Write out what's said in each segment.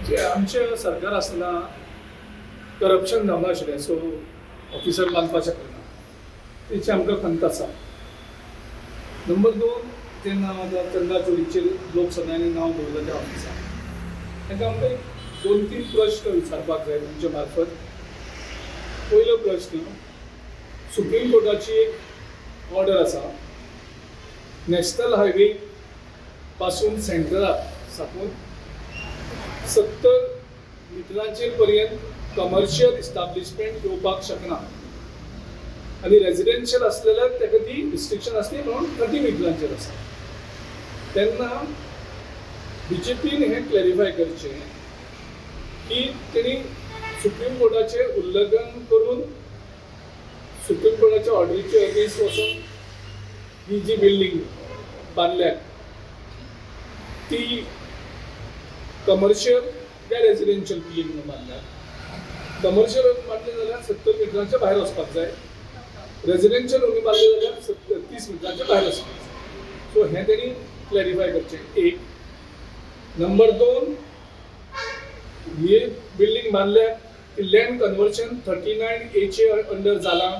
जे आमचे सरकार आसतना करप्शन जावना आशिल्लें, सो ऑफिसर बांदपाक शकलेना, तेची आमकां खंत आसा. नंबर 2, जेन्ना आतां चंद्राचोडीचेर लोक सगळ्यांनी नांव दवरलें त्या ऑफिसाक, ताका आमकां 2-3 प्रश्न विचारपाक जाय तुमचे मार्फत. पयलो प्रश्न, सुप्रीम कोर्टाची एक ऑर्डर आसा, नॅशनल हायवे पासून सेंट्रलाक साकून 70 मिटरांचेर पर्यंत कमर्शियल इस्टाब्लिशमेंट येवपाक शकना आनी रेजिडेन्शियल आसलेल्यार ताका ती रिस्ट्रिक्शन आसली म्हणून 30 मिटरांचेर आसा. तेन्ना BJPन हें क्लॅरिफाय करचें की तेणी सुप्रीम कोर्टाचें उल्लंघन करून सुप्रीम कोर्टाच्या ऑर्डरीचे अगेन्स्ट वचून ही जी बिल्डींग बांदल्या ती कमर्शियल काय रेजिडेन्शियल बिल्डींग म्हणून बांदल्या. कमर्शियल बांदले जाल्यार 70 मिटरांच्या भायर वचपाक जाय, रेजिडेन्शियल ओन्ली बांदले जाल्यार 30 मिटरांच्या भायर वचपाक जाय. सो हें तेणी क्लॅरिफाय करचें एक. नंबर 2, ही बिल्डींग बांदल्या ती लँड कन्वर्शन 39A चे अंडर जालां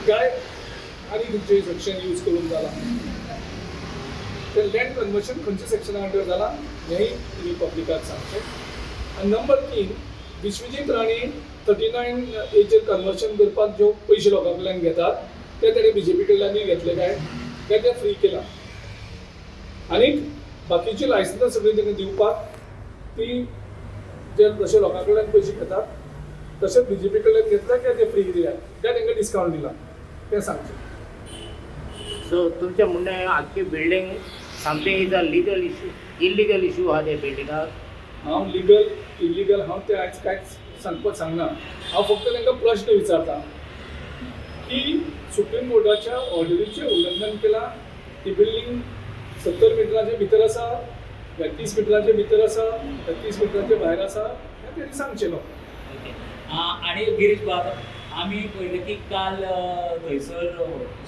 काय आनी खंयचेय सेक्शन यूज करून जालां, ते लँड कन्वर्शन खंयच्या सेक्शना अंडर जालां हेंय पब्लिकाक सांगचें. आनी नंबर 3, विश्वजीत राणे 39A चेर कन्वर्शन करपाक जो पयशे लोकां कडल्यान घेतात ते तेणे BJP कडल्यानूय घेतले काय ते फ्री केला. आनीक बाकीची लायसन्सां सगळीं तेणें दिवपाक ती जे जशे लोकां कडल्यान पयशे घेतात तशेंच BJP कडल्यान घेतले काय ते फ्री दिल्या काय तांकां डिस्कावंट दिला तें सांगचें. सो तुमचे म्हणणें आख्खी building something is a legal issue, illegal issue आहा ते बिल्डिंगाक? हांव लिगल इलिगल हांव ते आयज कांयच सांगपाक सांगना. हांव फक्त तांकां प्रश्न विचारता की सुप्रीम कोर्टाच्या ऑर्डरीचें उल्लंघन केलां, ती बिल्डींग 70 मिटरांच्या भितर आसा काय 30 मिटरांच्या भितर आसा काय 30 मिटरांच्या भायर आसा हें तेणी सांगचें न्हू. आणि गिरीश बाब, आमी पळयलें की काल थंयसर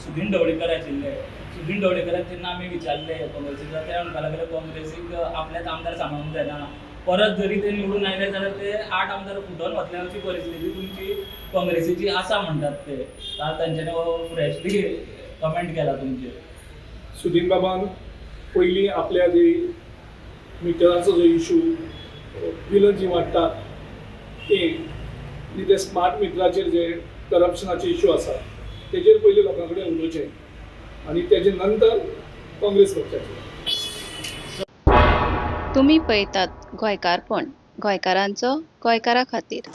सुदीन ढवळीकर आशिल्ले. सुदीन ढवळीकराक जेन्ना आमी विचारलें काँग्रेसीक, ते म्हणपाक लागले काँग्रेसीक आपल्याच आमदार सांबाळूंक जायना, परत जरी ते निवडून आयले जाल्यार ते 8 आमदार फुटोन वतले अशी परिस्थिती तुमची काँग्रेसीची आसा म्हणटात ते. तांच्यांनी फ्रेशली कमेंट केला तुमचेर. सुदीन बाबान पयलीं आपल्या जी मिटराचो जो इशू बिलां जी वाडटात ते स्मार्ट मिटराचेर जे करप्शनाचे इशू आसा तेजेर पयलीं लोकां कडेन उलोवचें आनी तेजे नंतर काँग्रेस पक्षाचेर. तुम्ही पळयतात गोंयकारपण, गोंयकारांचो गोंयकारा खातीर.